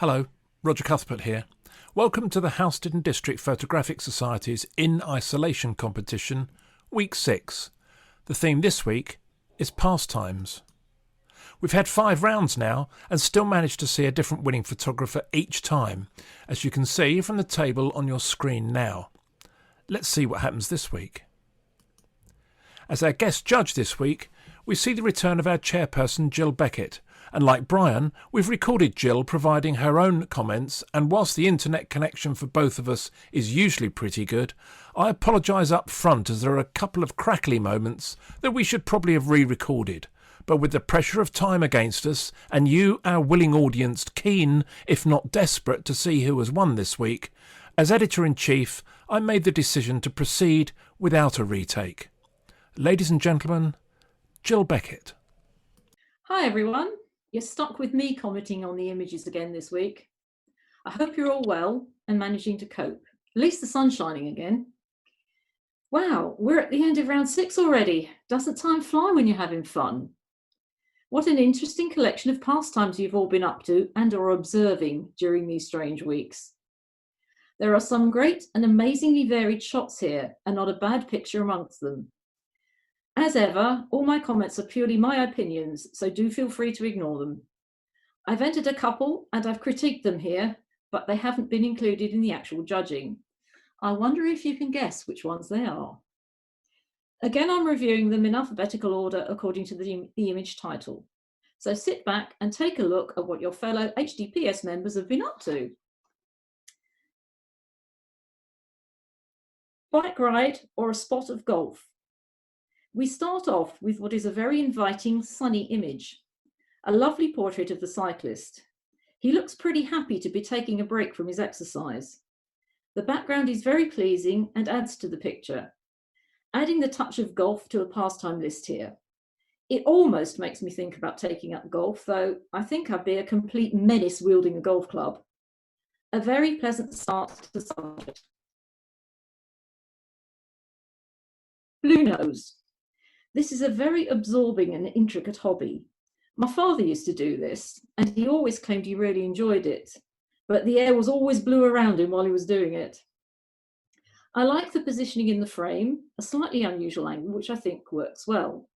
Hello, Roger Cuthbert here. Welcome to the Houston District Photographic Society's In Isolation competition, week 6. The theme this week is Pastimes. We've had 5 rounds now and still managed to see a different winning photographer each time, as you can see from the table on your screen now. Let's see what happens this week. As our guest judge this week, we see the return of our chairperson Jill Beckett, and like Brian, we've recorded Jill providing her own comments, and whilst the internet connection for both of us is usually pretty good, I apologise up front as there are a couple of crackly moments that we should probably have re-recorded. But with the pressure of time against us, and you, our willing audience, keen, if not desperate, to see who has won this week, as Editor-in-Chief, I made the decision to proceed without a retake. Ladies and gentlemen, Jill Beckett. Hi everyone, you're stuck with me commenting on the images again this week. I hope you're all well and managing to cope. At least the sun's shining again. Wow, we're at the end of round 6 already. Doesn't time fly when you're having fun? What an interesting collection of pastimes you've all been up to and are observing during these strange weeks. There are some great and amazingly varied shots here and not a bad picture amongst them. As ever, all my comments are purely my opinions, so do feel free to ignore them. I've entered a couple and I've critiqued them here, but they haven't been included in the actual judging. I wonder if you can guess which ones they are. Again, I'm reviewing them in alphabetical order according to the image title. So sit back and take a look at what your fellow H&DPS members have been up to. Bike ride or a spot of golf? We start off with what is a very inviting, sunny image. A lovely portrait of the cyclist. He looks pretty happy to be taking a break from his exercise. The background is very pleasing and adds to the picture. Adding the touch of golf to a pastime list here. It almost makes me think about taking up golf, though I think I'd be a complete menace wielding a golf club. A very pleasant start to the subject. Blue nose. This is a very absorbing and intricate hobby. My father used to do this, and he always claimed he really enjoyed it, but the air was always blue around him while he was doing it. I like the positioning in the frame, a slightly unusual angle, which I think works well.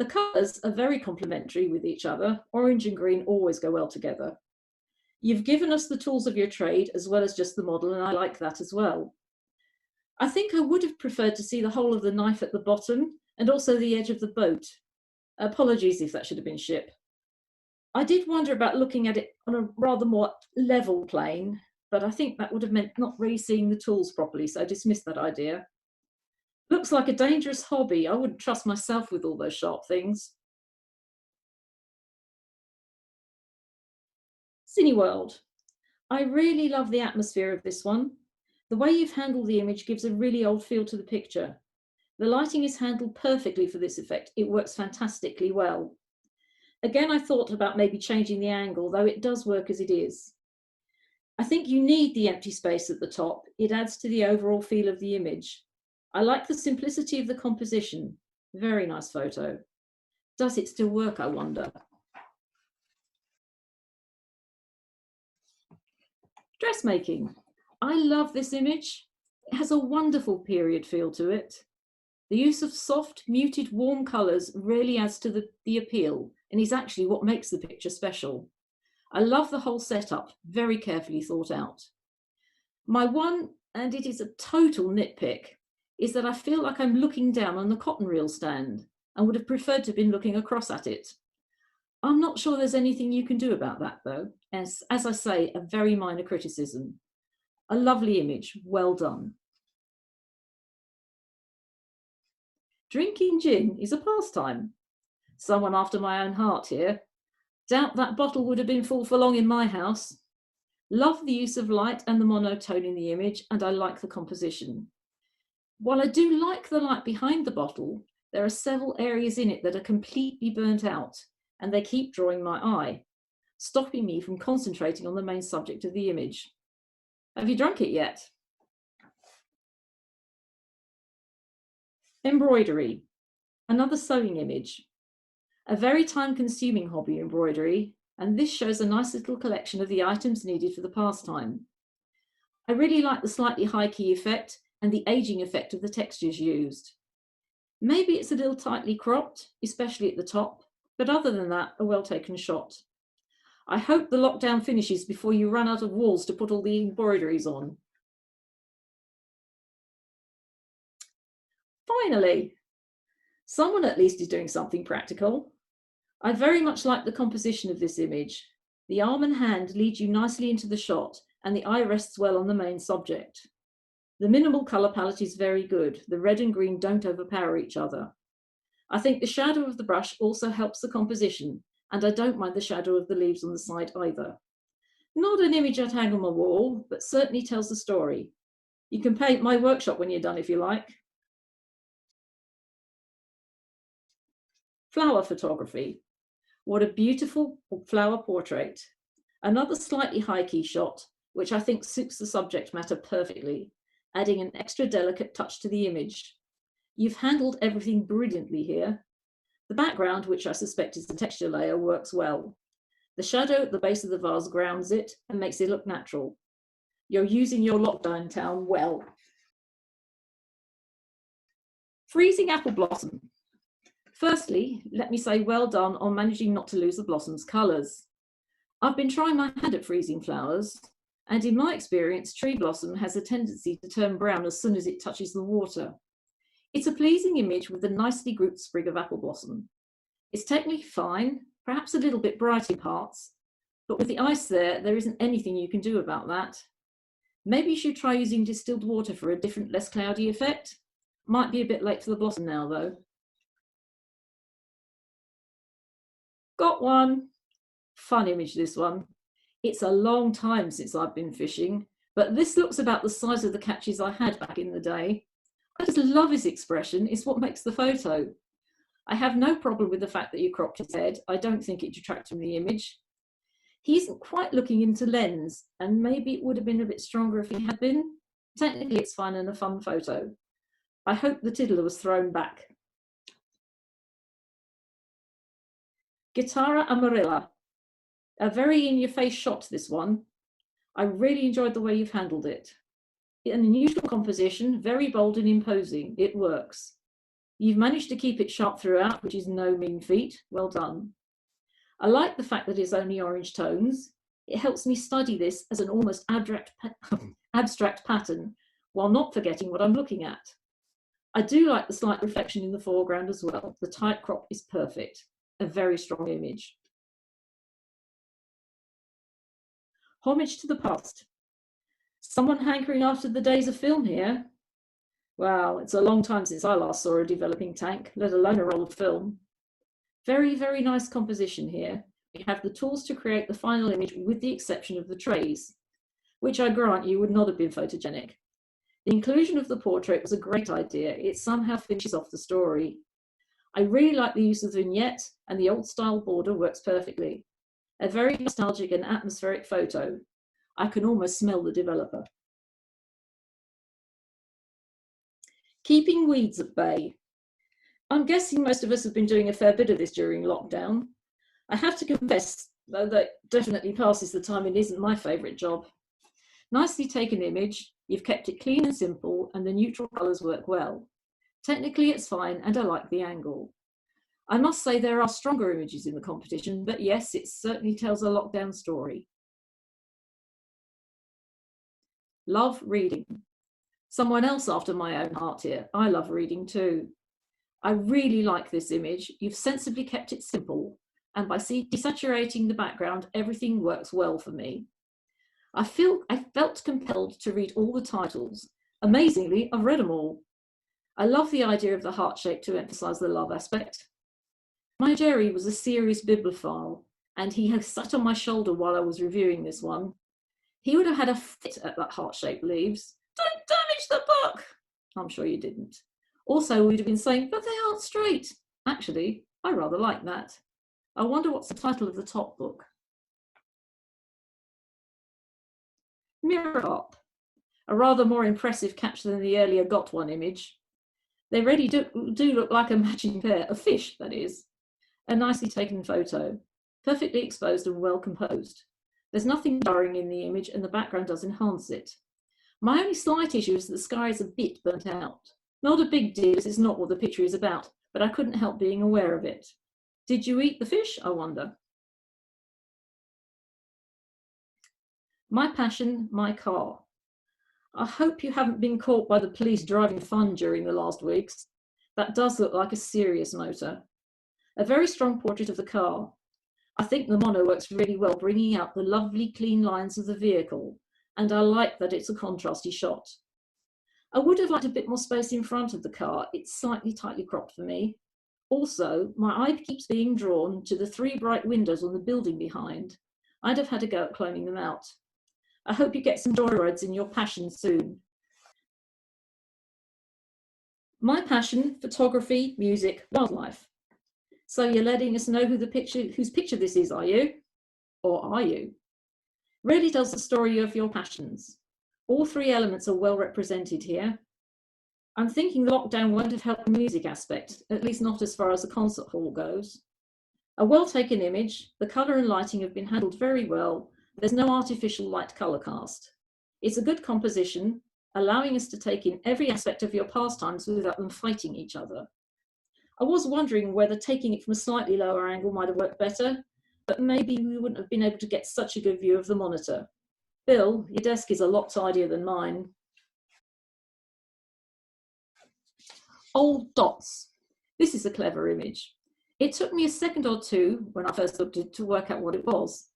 The colours are very complementary with each other. Orange and green always go well together. You've given us the tools of your trade as well as just the model, and I like that as well. I think I would have preferred to see the whole of the knife at the bottom and also the edge of the boat. Apologies if that should have been ship. I did wonder about looking at it on a rather more level plane, but I think that would have meant not really seeing the tools properly, so I dismissed that idea. Looks like a dangerous hobby. I wouldn't trust myself with all those sharp things. Cineworld. I really love the atmosphere of this one. The way you've handled the image gives a really old feel to the picture. The lighting is handled perfectly for this effect. It works fantastically well. Again, I thought about maybe changing the angle, though it does work as it is. I think you need the empty space at the top. It adds to the overall feel of the image. I like the simplicity of the composition. Very nice photo. Does it still work, I wonder? Dressmaking. I love this image. It has a wonderful period feel to it. The use of soft, muted, warm colours really adds to the appeal and is actually what makes the picture special. I love the whole setup, very carefully thought out. My one, and it is a total nitpick, is that I feel like I'm looking down on the cotton reel stand and would have preferred to have been looking across at it. I'm not sure there's anything you can do about that though, as I say, a very minor criticism. A lovely image, well done. Drinking gin is a pastime. Someone after my own heart here. Doubt that bottle would have been full for long in my house. Love the use of light and the monotone in the image, and I like the composition. While I do like the light behind the bottle, there are several areas in it that are completely burnt out, and they keep drawing my eye, stopping me from concentrating on the main subject of the image. Have you drunk it yet? Embroidery, another sewing image. A very time-consuming hobby, embroidery, and this shows a nice little collection of the items needed for the pastime. I really like the slightly high key effect and the aging effect of the textures used. Maybe it's a little tightly cropped, especially at the top, but other than that, a well taken shot. I hope the lockdown finishes before you run out of walls to put all the embroideries on. Finally, someone at least is doing something practical. I very much like the composition of this image. The arm and hand lead you nicely into the shot, and the eye rests well on the main subject. The minimal colour palette is very good. The red and green don't overpower each other. I think the shadow of the brush also helps the composition, and I don't mind the shadow of the leaves on the side either. Not an image I'd hang on my wall, but certainly tells the story. You can paint my workshop when you're done if you like. Flower photography. What a beautiful flower portrait. Another slightly high key shot, which I think suits the subject matter perfectly, adding an extra delicate touch to the image. You've handled everything brilliantly here. The background, which I suspect is the texture layer, works well. The shadow at the base of the vase grounds it and makes it look natural. You're using your lockdown town well. Freezing apple blossom. Firstly, let me say well done on managing not to lose the blossom's colours. I've been trying my hand at freezing flowers, and in my experience, tree blossom has a tendency to turn brown as soon as it touches the water. It's a pleasing image with a nicely grouped sprig of apple blossom. It's technically fine, perhaps a little bit bright in parts, but with the ice there isn't anything you can do about that. Maybe you should try using distilled water for a different, less cloudy effect. Might be a bit late for the blossom now, though. Got one. Fun image, this one. It's a long time since I've been fishing, but this looks about the size of the catches I had back in the day. I just love his expression. It's what makes the photo. I have no problem with the fact that you cropped his head. I don't think it detracts from the image. He isn't quite looking into lens, and maybe it would have been a bit stronger if he had been. Technically, it's fine and a fun photo. I hope the tiddler was thrown back. Guitarra Amarilla. A very in-your-face shot, this one. I really enjoyed the way you've handled it. An unusual composition, very bold and imposing. It works. You've managed to keep it sharp throughout, which is no mean feat. Well done. I like the fact that it's only orange tones. It helps me study this as an almost abstract pattern, while not forgetting what I'm looking at. I do like the slight reflection in the foreground as well. The tight crop is perfect. A very strong image. Homage to the past. Someone hankering after the days of film here? Wow, it's a long time since I last saw a developing tank, let alone a roll of film. Very, very nice composition here. We have the tools to create the final image with the exception of the trays, which I grant you would not have been photogenic. The inclusion of the portrait was a great idea. It somehow finishes off the story. I really like the use of the vignette, and the old style border works perfectly. A very nostalgic and atmospheric photo. I can almost smell the developer. Keeping weeds at bay. I'm guessing most of us have been doing a fair bit of this during lockdown. I have to confess, though, that definitely passes the time and isn't my favourite job. Nicely taken image, you've kept it clean and simple, and the neutral colours work well. Technically it's fine, and I like the angle. I must say there are stronger images in the competition, but yes, it certainly tells a lockdown story. Love reading. Someone else after my own heart here. I love reading too. I really like this image. You've sensibly kept it simple, and by desaturating the background, everything works well for me. I felt compelled to read all the titles. Amazingly, I've read them all. I love the idea of the heart shape to emphasize the love aspect. My Jerry was a serious bibliophile, and he had sat on my shoulder while I was reviewing this one. He would have had a fit at that heart-shaped leaves. Don't damage the book! I'm sure you didn't. Also, we'd have been saying, but they aren't straight. Actually, I rather like that. I wonder what's the title of the top book. Mirror Hop. A rather more impressive catch than the earlier Got One image. They really do look like a matching pair of fish, that is. A nicely taken photo. perfectly exposed and well composed. There's nothing jarring in the image and the background does enhance it. My only slight issue is that the sky is a bit burnt out. Not a big deal, as it's not what the picture is about, but I couldn't help being aware of it. Did you eat the fish, I wonder? My passion, my car. I hope you haven't been caught by the police driving fun during the last weeks. That does look like a serious motor. A very strong portrait of the car. I think the mono works really well, bringing out the lovely clean lines of the vehicle, and I like that it's a contrasty shot. I would have liked a bit more space in front of the car. It's slightly tightly cropped for me. Also, my eye keeps being drawn to the 3 bright windows on the building behind. I'd have had a go at cloning them out. I hope you get some joyrides in your passion soon. My passion, photography, music, wildlife. So you're letting us know whose picture this is, are you? Or are you? Really tells the story of your passions. All 3 elements are well represented here. I'm thinking lockdown won't have helped the music aspect, at least not as far as the concert hall goes. A well-taken image, the colour and lighting have been handled very well. There's no artificial light colour cast. It's a good composition, allowing us to take in every aspect of your pastimes without them fighting each other. I was wondering whether taking it from a slightly lower angle might have worked better, but maybe we wouldn't have been able to get such a good view of the monitor. Bill, your desk is a lot tidier than mine. Old dots. This is a clever image. It took me a second or two when I first looked at it to work out what it was.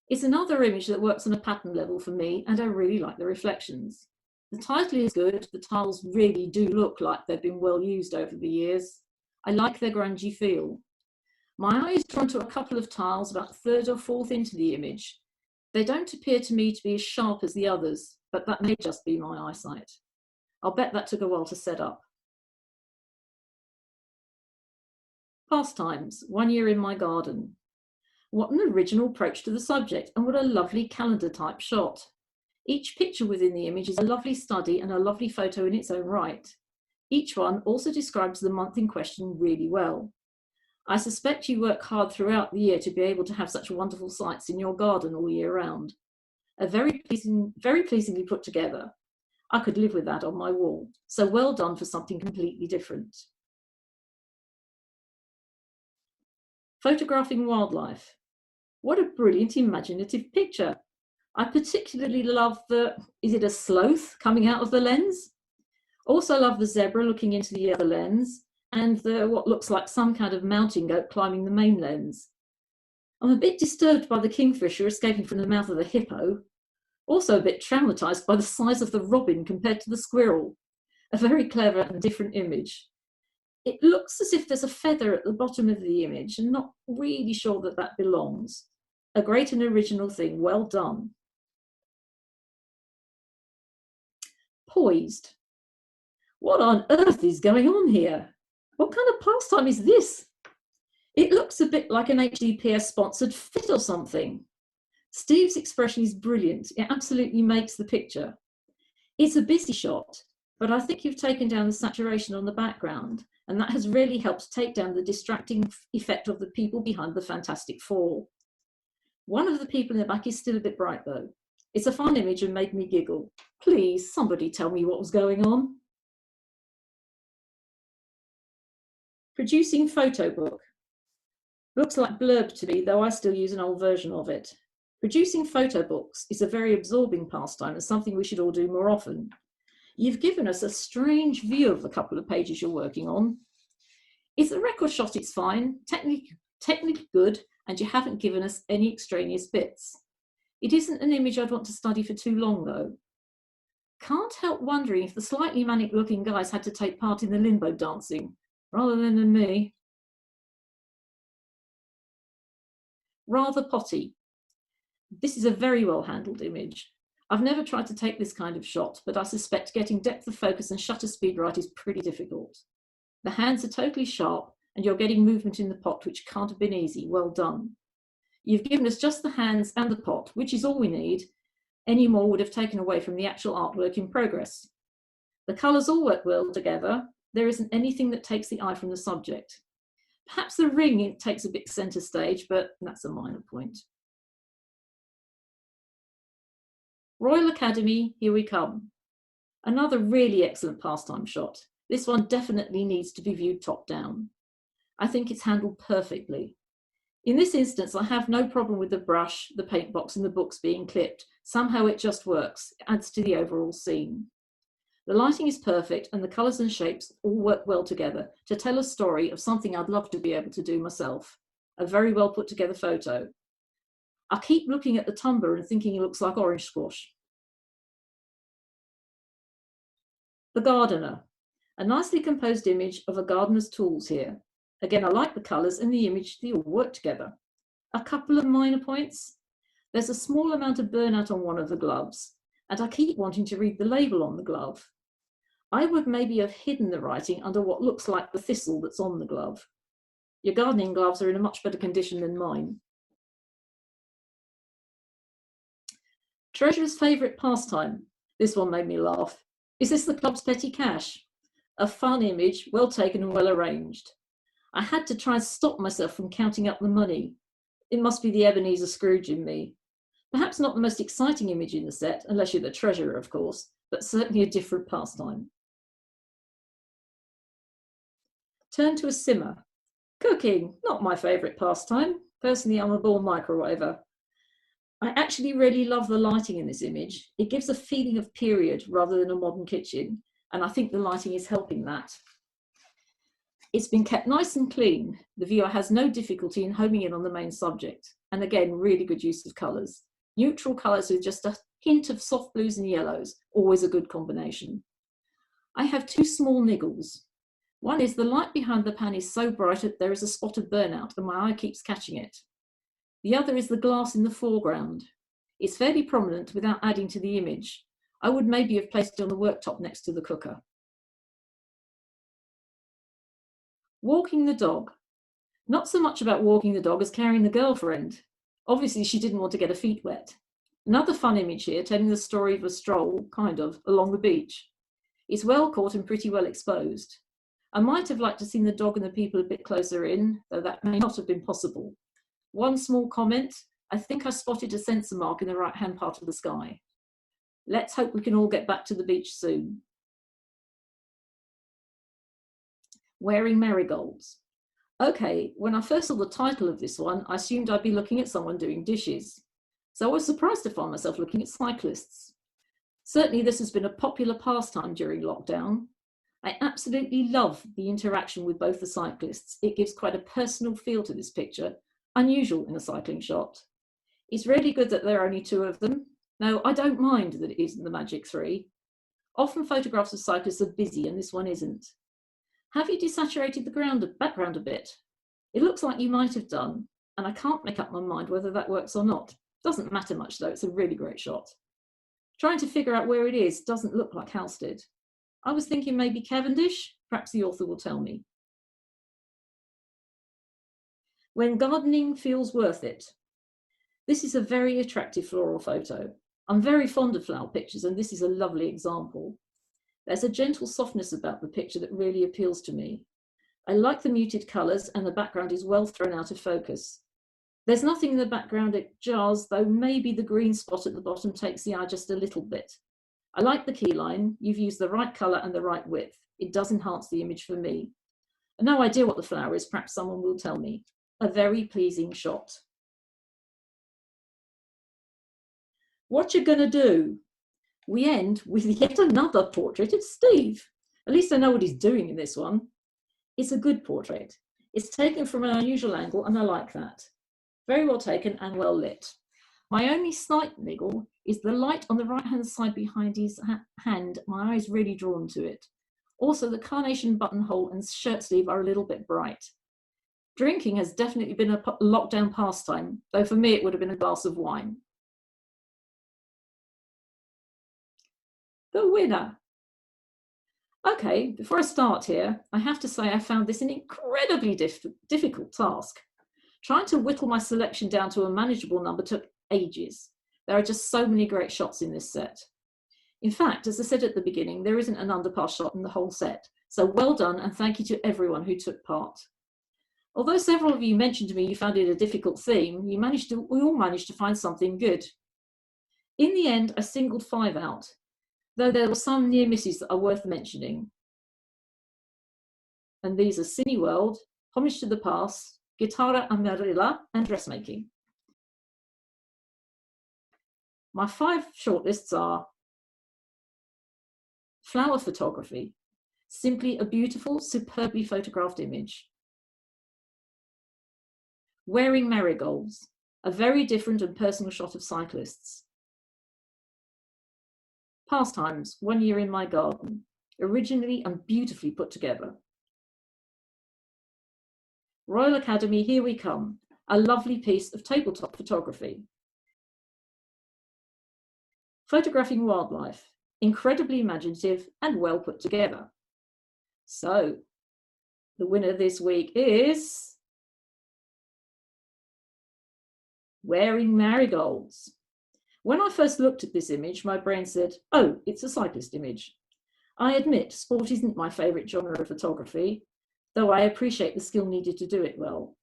It's another image that works on a pattern level for me, and I really like the reflections. The title is good. The tiles really do look like they've been well used over the years. I like their grungy feel. My eye is drawn to a couple of tiles about 3rd or 4th into the image. They don't appear to me to be as sharp as the others, but that may just be my eyesight. I'll bet that took a while to set up. Pastimes, 1 year in my garden. What an original approach to the subject, and what a lovely calendar type shot. Each picture within the image is a lovely study and a lovely photo in its own right. Each one also describes the month in question really well. I suspect you work hard throughout the year to be able to have such wonderful sights in your garden all year round. Very pleasingly put together. I could live with that on my wall. So well done for something completely different. Photographing wildlife. What a brilliant imaginative picture. I particularly love is it a sloth coming out of the lens? Also love the zebra looking into the other lens, and what looks like some kind of mountain goat climbing the main lens. I'm a bit disturbed by the kingfisher escaping from the mouth of the hippo. Also a bit traumatized by the size of the robin compared to the squirrel. A very clever and different image. It looks as if there's a feather at the bottom of the image, and not really sure that that belongs. A great and original thing, well done. Poised. What on earth is going on here? What kind of pastime is this? It looks a bit like an H&DPS sponsored fit or something. Steve's expression is brilliant. It absolutely makes the picture. It's a busy shot, but I think you've taken down the saturation on the background, and that has really helped take down the distracting effect of the people behind the fantastic fall. One of the people in the back is still a bit bright though. It's a fun image and made me giggle. Please, somebody tell me what was going on. Producing photo book. Looks like blurb to me, though I still use an old version of it. Producing photo books is a very absorbing pastime and something we should all do more often. You've given us a strange view of the couple of pages you're working on. If the record shot is fine, technically good, and you haven't given us any extraneous bits. It isn't an image I'd want to study for too long though. Can't help wondering if the slightly manic looking guys had to take part in the limbo dancing, rather than me. Rather potty. This is a very well handled image. I've never tried to take this kind of shot, but I suspect getting depth of focus and shutter speed right is pretty difficult. The hands are totally sharp, and you're getting movement in the pot, which can't have been easy. Well done. You've given us just the hands and the pot, which is all we need. Any more would have taken away from the actual artwork in progress. The colours all work well together. There isn't anything that takes the eye from the subject. Perhaps the ring, it takes a bit centre stage, but that's a minor point. Royal Academy, here we come. Another really excellent pastime shot. This one definitely needs to be viewed top down. I think it's handled perfectly. In this instance, I have no problem with the brush, the paint box and the books being clipped. Somehow it just works. It adds to the overall scene. The lighting is perfect and the colours and shapes all work well together to tell a story of something I'd love to be able to do myself. A very well put together photo. I keep looking at the tumbler and thinking it looks like orange squash. The Gardener. A nicely composed image of a gardener's tools here. Again, I like the colours and the image, they all work together. A couple of minor points. There's a small amount of burnout on one of the gloves, and I keep wanting to read the label on the glove. I would maybe have hidden the writing under what looks like the thistle that's on the glove. Your gardening gloves are in a much better condition than mine. Treasurer's favourite pastime. This one made me laugh. Is this the club's petty cash? A fun image, well taken and well arranged. I had to try and stop myself from counting up the money. It must be the Ebenezer Scrooge in me. Perhaps not the most exciting image in the set, unless you're the treasurer, of course, but certainly a different pastime. Turn to a simmer. Cooking, not my favourite pastime. Personally, I'm a born microwaver. I actually really love the lighting in this image. It gives a feeling of period rather than a modern kitchen, and I think the lighting is helping that. It's been kept nice and clean. The viewer has no difficulty in homing in on the main subject. And again, really good use of colours. Neutral colours with just a hint of soft blues and yellows, always a good combination. I have two small niggles. One is the light behind the pan is so bright that there is a spot of burnout and my eye keeps catching it. The other is the glass in the foreground. It's fairly prominent without adding to the image. I would maybe have placed it on the worktop next to the cooker. Walking the dog. Not so much about walking the dog as carrying the girlfriend. Obviously, she didn't want to get her feet wet. Another fun image here, telling the story of a stroll, kind of, along the beach. It's well caught and pretty well exposed. I might have liked to see the dog and the people a bit closer in, though that may not have been possible. One small comment, I think I spotted a sensor mark in the right-hand part of the sky. Let's hope we can all get back to the beach soon. Wearing marigolds. Okay, when I first saw the title of this one, I assumed I'd be looking at someone doing dishes. So I was surprised to find myself looking at cyclists. Certainly this has been a popular pastime during lockdown. I absolutely love the interaction with both the cyclists. It gives quite a personal feel to this picture, unusual in a cycling shot. It's really good that there are only two of them. Now, I don't mind that it isn't the magic three. Often photographs of cyclists are busy and this one isn't. Have you desaturated the background a bit? It looks like you might have done, and I can't make up my mind whether that works or not. Doesn't matter much though, it's a really great shot. Trying to figure out where it is doesn't look like Halstead. I was thinking maybe Cavendish, perhaps the author will tell me. When gardening feels worth it. This is a very attractive floral photo. I'm very fond of flower pictures and this is a lovely example. There's a gentle softness about the picture that really appeals to me. I like the muted colours and the background is well thrown out of focus. There's nothing in the background that jars, though maybe the green spot at the bottom takes the eye just a little bit. I like the key line. You've used the right colour and the right width. It does enhance the image for me. No idea what the flower is, perhaps someone will tell me. A very pleasing shot. What you gonna do? We end with yet another portrait of Steve. At least I know what he's doing in this one. It's a good portrait. It's taken from an unusual angle and I like that. Very well taken and well lit. My only slight niggle is the light on the right hand side behind his hand. My eye is really drawn to it. Also the carnation buttonhole and shirt sleeve are a little bit bright. Drinking has definitely been a lockdown pastime, though for me it would have been a glass of wine. The winner. Okay, before I start here, I have to say I found this an incredibly difficult task. Trying to whittle my selection down to a manageable number took ages. There are just so many great shots in this set. In fact, as I said at the beginning, there isn't an underpass shot in the whole set. So well done and thank you to everyone who took part. Although several of you mentioned to me you found it a difficult theme, we all managed to find something good. In the end, I singled 5 out, though there were some near misses that are worth mentioning. And these are Cineworld, Homage to the Past, Guitarra Amarilla, and Dressmaking. My 5 shortlists are flower photography, simply a beautiful, superbly photographed image. Wearing marigolds, a very different and personal shot of cyclists. Pastimes, 1 year in my garden, originally and beautifully put together. Royal Academy, Here We Come, a lovely piece of tabletop photography. Photographing wildlife, incredibly imaginative and well put together. So, the winner this week is Wearing Marigolds. When I first looked at this image, my brain said, oh, it's a cyclist image. I admit sport isn't my favourite genre of photography, though I appreciate the skill needed to do it well.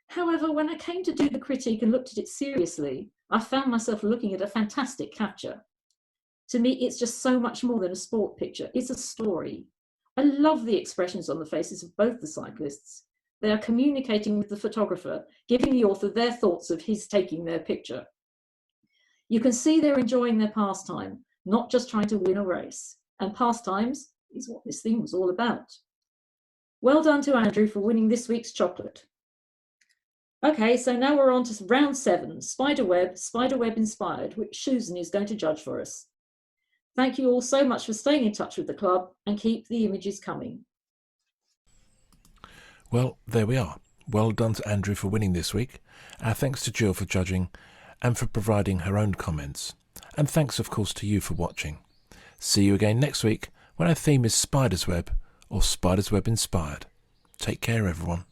However, when I came to do the critique and looked at it seriously, I found myself looking at a fantastic capture. To me, it's just so much more than a sport picture. It's a story. I love the expressions on the faces of both the cyclists. They are communicating with the photographer, giving the author their thoughts of his taking their picture. You can see they're enjoying their pastime, not just trying to win a race. And pastimes is what this theme was all about. Well done to Andrew for winning this week's chocolate. Okay, so now we're on to round 7, Spiderweb inspired, which Susan is going to judge for us. Thank you all so much for staying in touch with the club, and keep the images coming. Well, there we are. Well done to Andrew for winning this week. Our thanks to Jill for judging and for providing her own comments. And thanks, of course, to you for watching. See you again next week when our theme is Spider's Web or Spider's Web inspired. Take care, everyone.